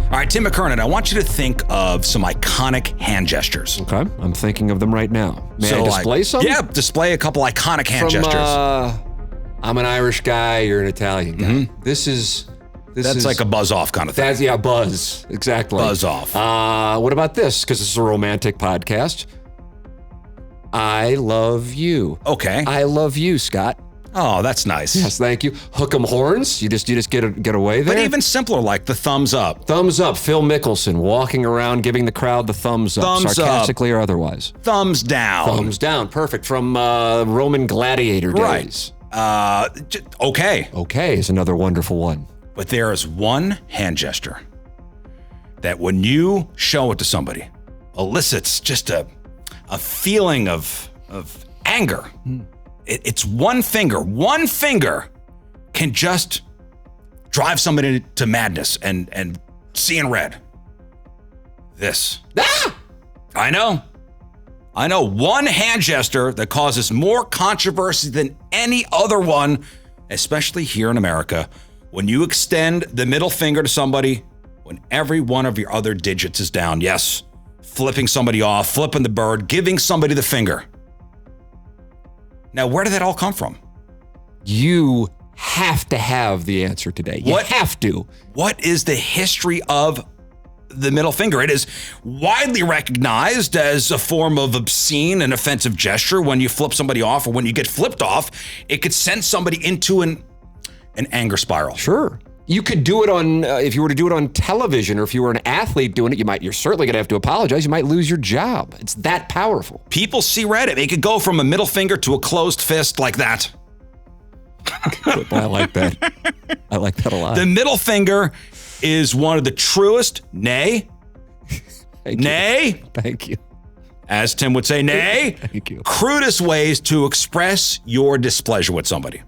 All right, Tim McKernan, I want you to think of some iconic hand gestures. Okay, I'm thinking of them right now. May I display some? Yeah, display a couple iconic hand gestures. I'm an Irish guy, you're an Italian guy. Mm-hmm. That's like a buzz off kind of thing. Buzz. Exactly. Buzz off. What about this? Because this is a romantic podcast. I love you. Okay. I love you, Scott. Oh, that's nice. Yes, thank you. Hook 'em horns. You just get away there. But even simpler, like the thumbs up. Thumbs up. Phil Mickelson walking around giving the crowd the thumbs up, sarcastically or otherwise. Thumbs down. Thumbs down. Perfect. From Roman gladiator days. Right. Okay. Okay is another wonderful one. But there is one hand gesture that when you show it to somebody, elicits just a feeling of anger. It's one finger. One finger can just drive somebody to madness and seeing red. This. Ah! I know. One hand gesture that causes more controversy than any other one, especially here in America. When you extend the middle finger to somebody, when every one of your other digits is down. Yes, flipping somebody off, flipping the bird, giving somebody the finger. Now, where did that all come from? You have to have the answer today. You have to. What is the history of the middle finger? It is widely recognized as a form of obscene and offensive gesture. When you flip somebody off or when you get flipped off, it could send somebody into an anger spiral. Sure. You could do it on, if you were to do it on television or if you were an athlete doing it, you're certainly going to have to apologize. You might lose your job. It's that powerful. People see red. It could go from a middle finger to a closed fist like that. I like that. I like that a lot. The middle finger is one of the truest, Thank you. As Tim would say, Thank you. Crudest ways to express your displeasure with somebody.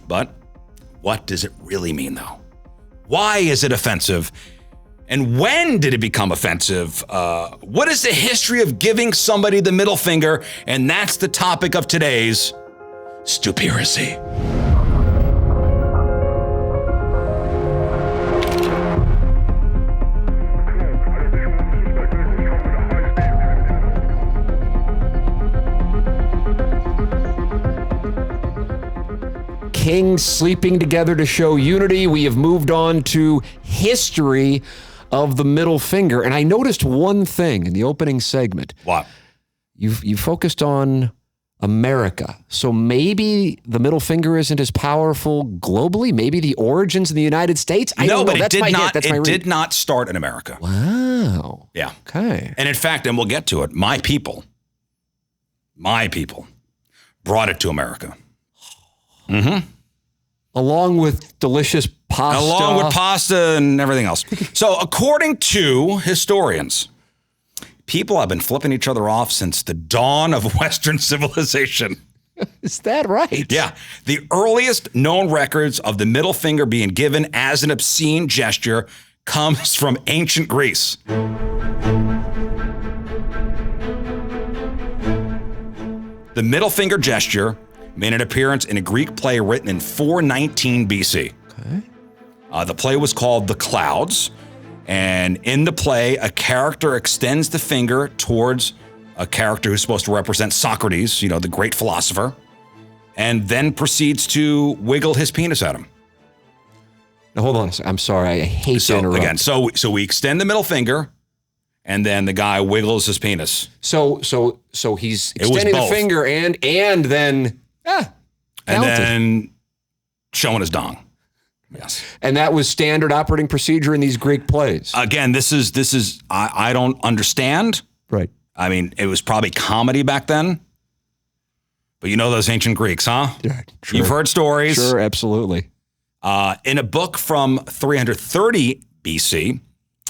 But what does it really mean, though? Why is it offensive? And when did it become offensive? What is the history of giving somebody the middle finger? And that's the topic of today's Stupiracy. Kings sleeping together to show unity. We have moved on to history of the middle finger. And I noticed one thing in the opening segment. What? You focused on America. So maybe the middle finger isn't as powerful globally? Maybe the origins in the United States? I don't know. But It did not start in America. Wow. Yeah. Okay. And in fact, and we'll get to it, my people brought it to America. Mm-hmm. Along with delicious pasta. Along with pasta and everything else. So according to historians, people have been flipping each other off since the dawn of Western civilization. Is that right? Yeah. The earliest known records of the middle finger being given as an obscene gesture comes from ancient Greece. The middle finger gesture made an appearance in a Greek play written in 419 BC. Okay. The play was called The Clouds, and in the play, a character extends the finger towards a character who's supposed to represent Socrates, the great philosopher, and then proceeds to wiggle his penis at him. Now, hold on a second. I'm sorry. I hate to interrupt. Again, so we extend the middle finger, and then the guy wiggles his penis. So he's extending the finger and then and then showing his dong. Yes. And that was standard operating procedure in these Greek plays. Again, this is I don't understand. Right. I mean, it was probably comedy back then. But those ancient Greeks, huh? Yeah, sure. You've heard stories. Sure, absolutely. In a book from 330 BC,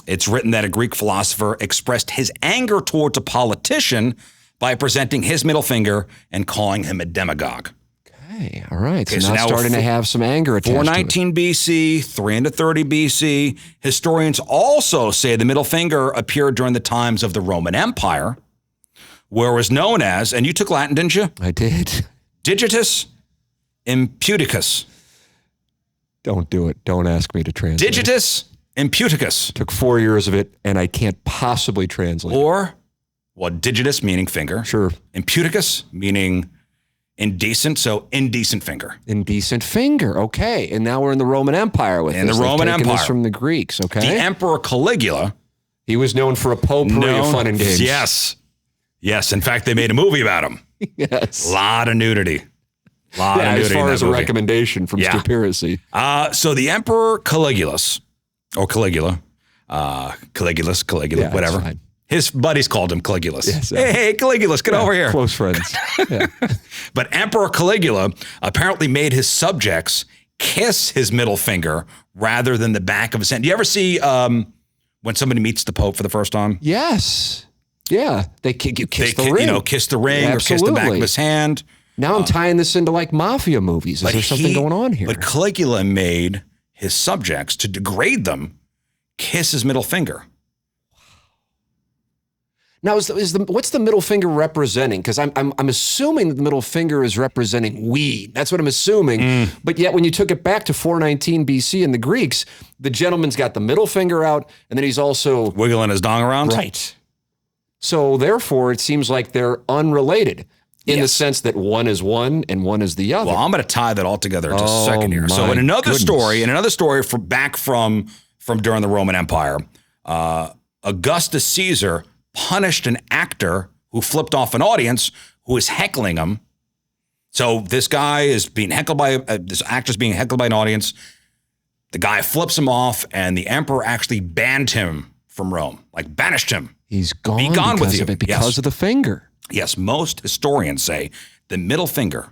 it's written that a Greek philosopher expressed his anger towards a politician by presenting his middle finger and calling him a demagogue. Okay, all right. So now starting to have some anger attached 419 BC, 330 BC. Historians also say the middle finger appeared during the times of the Roman Empire, where it was known as, and you took Latin, didn't you? I did. Digitus imputicus. Don't do it. Don't ask me to translate. Digitus imputicus. Took 4 years of it, and I can't possibly translate. Or, well, digitus meaning finger. Sure. Imputicus meaning indecent, so indecent finger. Indecent finger. Okay. And now we're in the Roman Empire with In this. the Roman They've taken Empire. This from the Greeks. Okay. The Emperor Caligula. He was known for a potpourri of fun and games. Yes. Yes. In fact, they made a movie about him. Yes. A lot of nudity. As far as a recommendation from Stupiracy. So the Emperor Caligulus, or Caligula, Caligulus, Yeah, whatever. fine. His buddies called him Caligulus. Yes, hey, Caligulus, get over here. Close friends. Yeah. But Emperor Caligula apparently made his subjects kiss his middle finger rather than the back of his hand. Do you ever see when somebody meets the Pope for the first time? Yes. Yeah. They kiss the ring. You know, kiss the ring or kiss the back of his hand. Now I'm tying this into like mafia movies. Is there something going on here? But Caligula made his subjects, to degrade them, kiss his middle finger. Now, what's the middle finger representing? Because I'm assuming that the middle finger is representing weed. That's what I'm assuming. But yet, when you took it back to 419 BC in the Greeks, the gentleman's got the middle finger out, and then he's also wiggling his dong around. Right. So therefore, it seems like they're unrelated in the sense that one is one and one is the other. Well, I'm going to tie that all together in just a second here. So, in another story from during the Roman Empire, Augustus Caesar punished an actor who flipped off an audience who was heckling him. So this guy is being heckled by this actor's being heckled by an audience. The guy flips him off, and the emperor actually banned him from Rome, like banished him. He's gone. Be gone because with you of it, because of the finger. Yes, most historians say the middle finger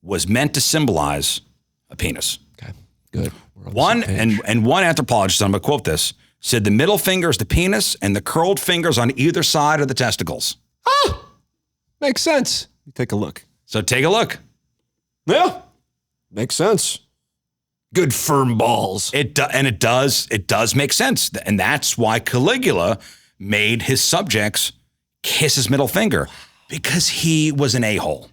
was meant to symbolize a penis. Okay, good. One anthropologist, I'm going to quote this, said the middle finger is the penis and the curled fingers on either side of the testicles. Ah, makes sense. Take a look. So take a look. Yeah, makes sense. Good firm balls. It does make sense. And that's why Caligula made his subjects kiss his middle finger, because he was an a-hole.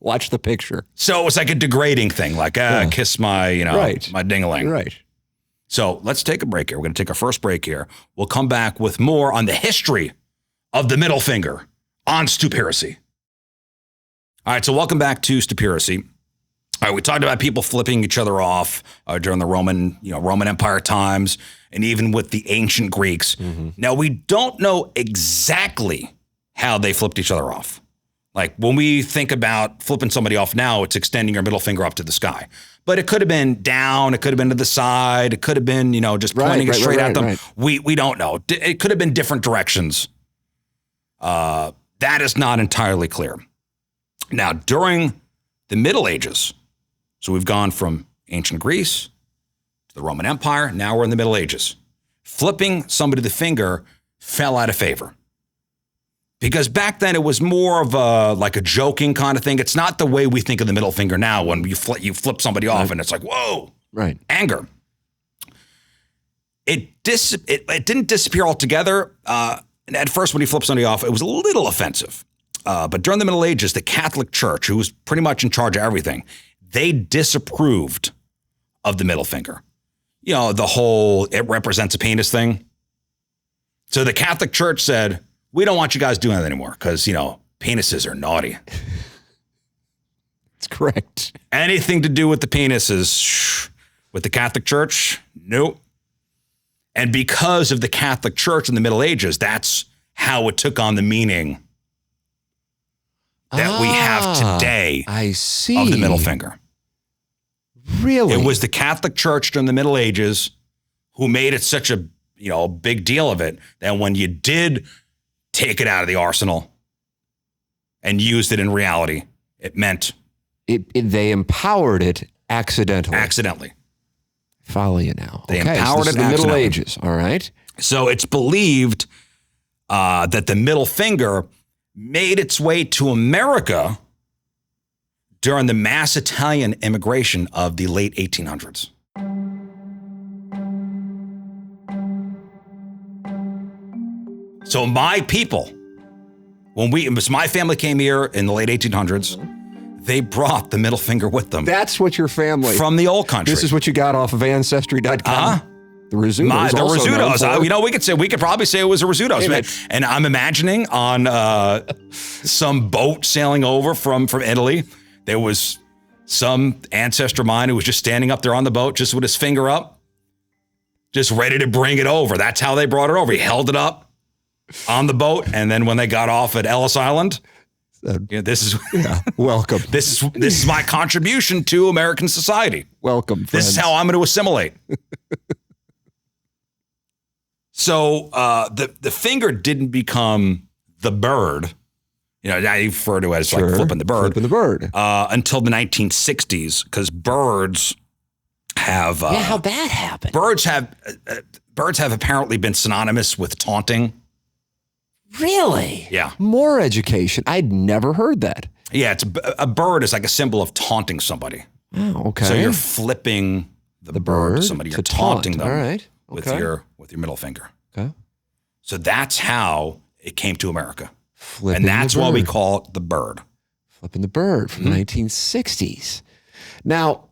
Watch the picture. So it was like a degrading thing, like kiss my, my ding-a-ling. Right. So let's take a break here. We're going to take our first break here. We'll come back with more on the history of the middle finger on Stupiracy. All right, so welcome back to Stupiracy. All right, we talked about people flipping each other off during the Roman Empire times, and even with the ancient Greeks. Mm-hmm. Now, we don't know exactly how they flipped each other off. Like when we think about flipping somebody off now, it's extending your middle finger up to the sky. But it could have been down. It could have been to the side. It could have been, just pointing it straight at them. Right. We don't know. It could have been different directions. That is not entirely clear. Now, during the Middle Ages, so we've gone from ancient Greece to the Roman Empire. Now we're in the Middle Ages. Flipping somebody the finger fell out of favor. Because back then it was more of a joking kind of thing. It's not the way we think of the middle finger now when you flip somebody off and it's like, whoa, right? Anger. It didn't disappear altogether. At first, when he flipped somebody off, it was a little offensive. But during the Middle Ages, the Catholic Church, who was pretty much in charge of everything, they disapproved of the middle finger. The whole it represents a penis thing. So the Catholic Church said, we don't want you guys doing that anymore because, penises are naughty. That's correct. Anything to do with the penises with the Catholic Church, nope. And because of the Catholic Church in the Middle Ages, that's how it took on the meaning that we have today. I see. Of the middle finger. Really? It was the Catholic Church during the Middle Ages who made it such a big deal of it that when you did take it out of the arsenal and used it in reality, it meant they empowered it accidentally. Accidentally. Follow you now. They empowered it in the Middle accidentally. Ages. All right. So it's believed that the middle finger made its way to America during the mass Italian immigration of the late 1800s. So my people, my family came here in the late 1800s, they brought the middle finger with them. That's what your family. From the old country. This is what you got off of Ancestry.com. The Rizzutos. The also known Rizzutos. We could probably say it was a Rizzutos. Hey, man. And I'm imagining on some boat sailing over from Italy, there was some ancestor of mine who was just standing up there on the boat, just with his finger up, just ready to bring it over. That's how they brought it over. He held it up on the boat, and then when they got off at Ellis Island, welcome. This is my contribution to American society. Welcome, friends. This is how I'm going to assimilate. So the finger didn't become the bird. Now you refer to it as like flipping the bird. Flipping the bird. Until the 1960s, because birds have... how'd that happen? Birds have apparently been synonymous with taunting. Really? Yeah. More education. I'd never heard that. Yeah, a bird is like a symbol of taunting somebody. Oh, okay. So you're flipping the bird to somebody. You're taunting them. All right. With your middle finger. Okay. So that's how it came to America. Flipping and that's why we call it the bird. Flipping the bird from the 1960s. Now,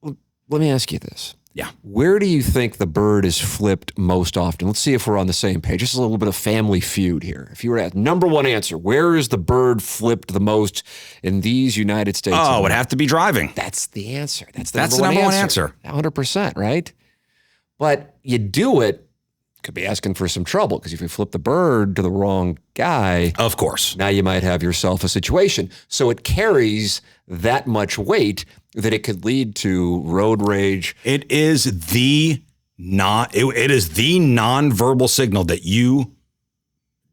let me ask you this. Yeah. Where do you think the bird is flipped most often? Let's see if we're on the same page. Just a little bit of family feud here. If you were to ask, number one answer, where is the bird flipped the most in these United States? Oh, it would have to be driving. That's the answer. That's the number one answer. 100%, right? But you do it, could be asking for some trouble, because if you flip the bird to the wrong guy, of course, now you might have yourself a situation. So it carries that much weight that it could lead to road rage. It is the nonverbal signal that you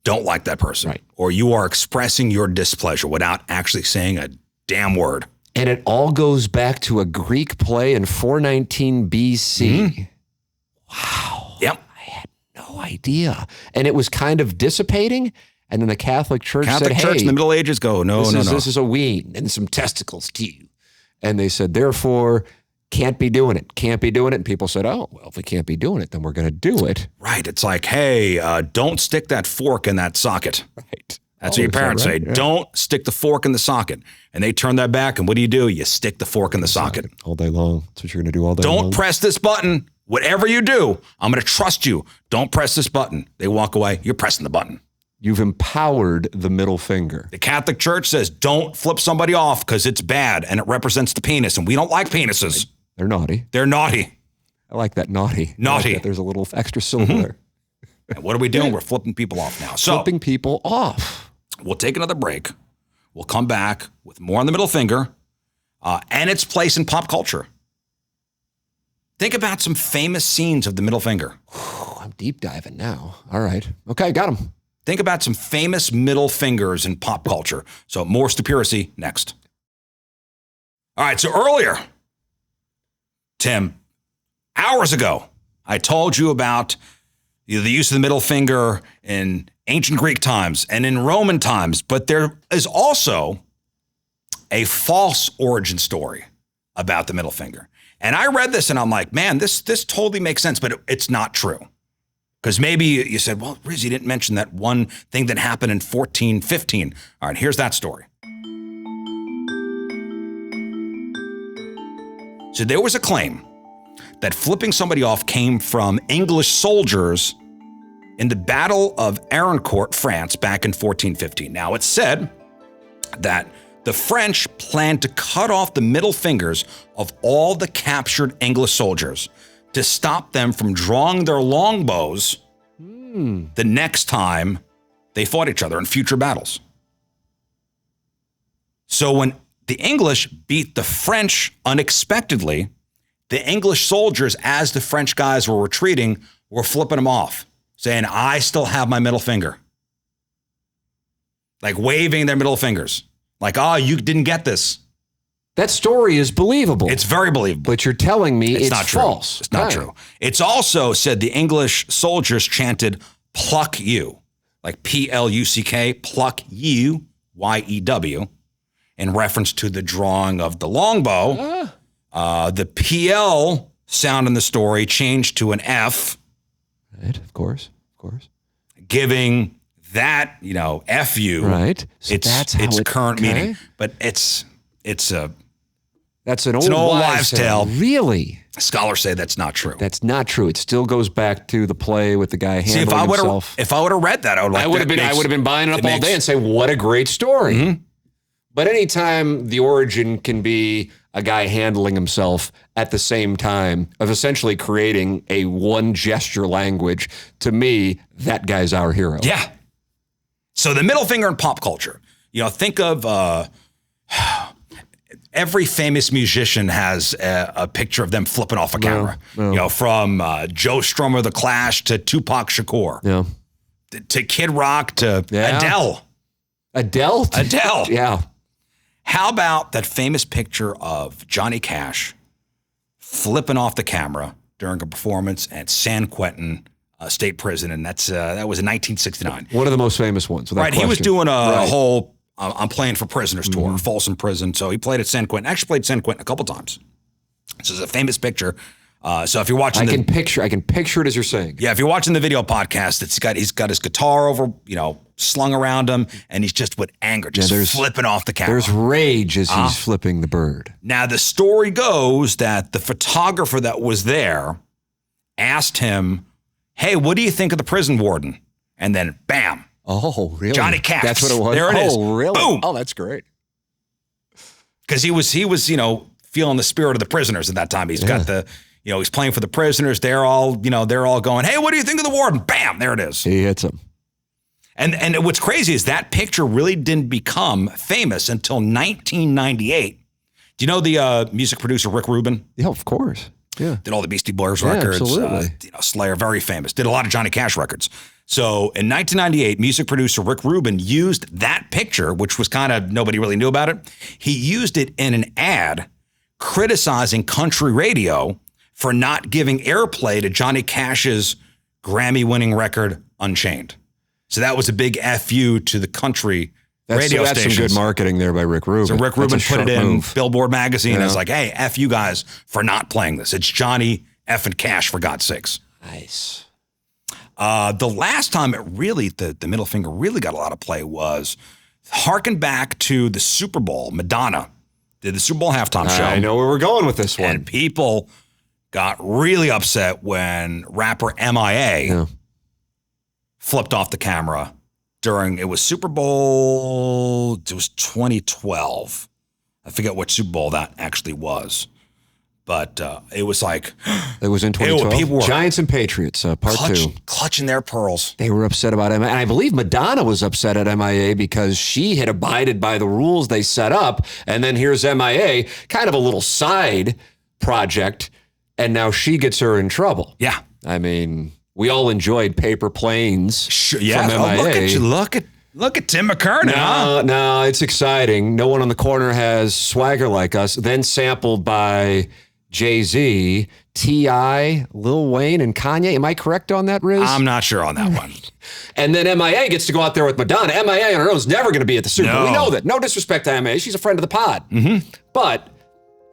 don't like that person, right, or you are expressing your displeasure without actually saying a damn word. And it all goes back to a Greek play in 419 BC. Wow. Yep. I had no idea. And it was kind of dissipating. And then the Catholic Church said, Church in the Middle Ages go, no. This is a wean and some testicles to you. And they said, therefore, can't be doing it. Can't be doing it. And people said, oh, well, if we can't be doing it, then we're going to do it. Right. It's like, hey, don't stick that fork in that socket. Right. That's what your parents say. Yeah. Don't stick the fork in the socket. And they turn that back. And what do? You stick the fork in the socket. All day long. That's what you're going to do all day long. Don't press this button. Whatever you do, I'm going to trust you. Don't press this button. They walk away. You're pressing the button. You've empowered the middle finger. The Catholic Church says don't flip somebody off because it's bad and it represents the penis. And we don't like penises. They're naughty. They're naughty. I like that, naughty. Naughty. Like that. There's a little extra syllable there. And what are we doing? We're flipping people off now. So flipping people off. We'll take another break. We'll come back with more on the middle finger and its place in pop culture. Think about some famous scenes of the middle finger. I'm deep diving now. All right. Okay, got him. Think about some famous middle fingers in pop culture. So more Stupiracy next. All right, so earlier, Tim, hours ago, I told you about the use of the middle finger in ancient Greek times and in Roman times, but there is also a false origin story about the middle finger. And I read this and I'm like, man, this totally makes sense, but it's not true. Because maybe you said, well, Riz, you didn't mention that one thing that happened in 1415. All right, here's that story. So there was a claim that flipping somebody off came from English soldiers in the Battle of Agincourt, France, back in 1415. Now, it's said that the French planned to cut off the middle fingers of all the captured English soldiers to stop them from drawing their longbows the next time they fought each other in future battles. So when the English beat the French unexpectedly, the English soldiers, as the French guys were retreating, were flipping them off, saying, I still have my middle finger. Like waving their middle fingers. Like, oh, you didn't get this. That story is believable. It's very believable. But you're telling me it's not false. True. It's not true. It's also said the English soldiers chanted, pluck you, like P-L-U-C-K, pluck you, Y-E-W, in reference to the drawing of the longbow. The P-L sound in the story changed to an F. Right, of course. Giving that, F-U. Right. So that's how its current meaning. But it's That's an old wives' tale. Really? Scholars say that's not true. That's not true. It still goes back to the play with the guy handling himself. If I would have read that, I would have been buying it up all day and say, what a great story. Mm-hmm. But anytime the origin can be a guy handling himself at the same time of essentially creating a one gesture language, to me, that guy's our hero. Yeah. So the middle finger in pop culture, think of every famous musician has a picture of them flipping off a camera, from Joe Strummer, The Clash, to Tupac Shakur, to Kid Rock, to Adele. Adele? Yeah. How about that famous picture of Johnny Cash flipping off the camera during a performance at San Quentin State Prison, and that was in 1969. One of the most famous ones. Right, question. He was doing a whole I'm playing for prisoners tour, Folsom Prison. So he played at San Quentin. Actually played San Quentin a couple times. This is a famous picture. So if you're watching, I can picture it as you're saying. Yeah, if you're watching the video podcast, he's got his guitar over, slung around him, and he's just with anger, flipping off the camera. There's rage as he's flipping the bird. Now the story goes that the photographer that was there asked him, "Hey, what do you think of the prison warden?" And then, bam. Oh, really? Johnny Cash. That's what it was. There it is. Oh, really? Boom. Oh, that's great. Because he was feeling the spirit of the prisoners at that time. He's got the. He's playing for the prisoners. They're all going, "Hey, what do you think of the warden?" Bam, there it is. He hits him. And what's crazy is that picture really didn't become famous until 1998. Do you know the music producer Rick Rubin? Yeah, of course. Yeah. Did all the Beastie Boys records. Absolutely. Slayer, very famous. Did a lot of Johnny Cash records. So in 1998, music producer Rick Rubin used that picture, which was kind of, nobody really knew about it. He used it in an ad criticizing country radio for not giving airplay to Johnny Cash's Grammy-winning record, Unchained. So that was a big FU to the country radio stations. That's some good marketing there by Rick Rubin. So Rick Rubin put it in Billboard magazine. It's like, "Hey, F you guys for not playing this. It's Johnny effing Cash, for God's sakes." Nice. The last time the middle finger really got a lot of play was harken back to the Super Bowl. Madonna did the Super Bowl halftime show. I know where we're going with this one. And people got really upset when rapper MIA flipped off the camera it was Super Bowl, it was 2012. I forget what Super Bowl that actually was. But it was like... It was in 2012? People were Giants and Patriots, part 2. Clutching their pearls. They were upset about MIA. And I believe Madonna was upset at MIA because she had abided by the rules they set up. And then here's MIA, kind of a little side project, and now she gets her in trouble. Yeah. I mean, we all enjoyed Paper Planes from MIA. Look at Tim McKernan. No, it's exciting. No one on the corner has swagger like us. Then sampled by Jay-Z, T.I., Lil Wayne, and Kanye. Am I correct on that, Riz? I'm not sure on that one. And then MIA gets to go out there with Madonna. MIA on her own is never going to be at the Super Bowl. We know that. No disrespect to MIA. She's a friend of the pod. Mm-hmm. But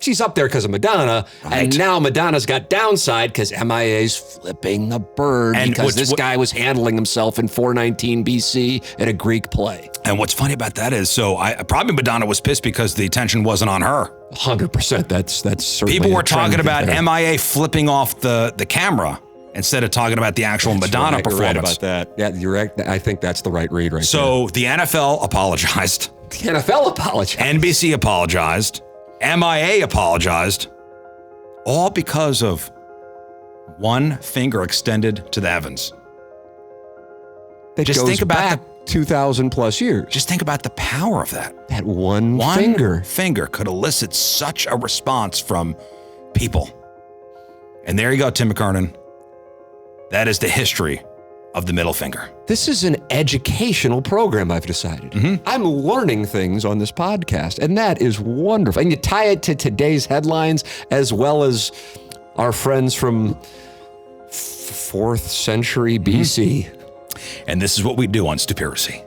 she's up there because of Madonna, and now Madonna's got downside because MIA's flipping the bird because this guy was handling himself in 419 BC at a Greek play. And what's funny about that is, probably Madonna was pissed because the attention wasn't on her. 100%. That's certainly people were talking about MIA flipping off the camera instead of talking about the actual Madonna performance. You're right about that. Yeah, you're right. I think that's the right read right there. So the NFL apologized. The NFL apologized. NBC apologized. MIA apologized, all because of one finger extended to the heavens. Just think about 2,000 plus years. Just think about the power of that. That one finger could elicit such a response from people. And there you go, Tim McKernan. That is the history of the middle finger. This is an educational program, I've decided. Mm-hmm. I'm learning things on this podcast, and that is wonderful. And you tie it to today's headlines as well as our friends from 4th century BC. And this is what we do on Stupiracy.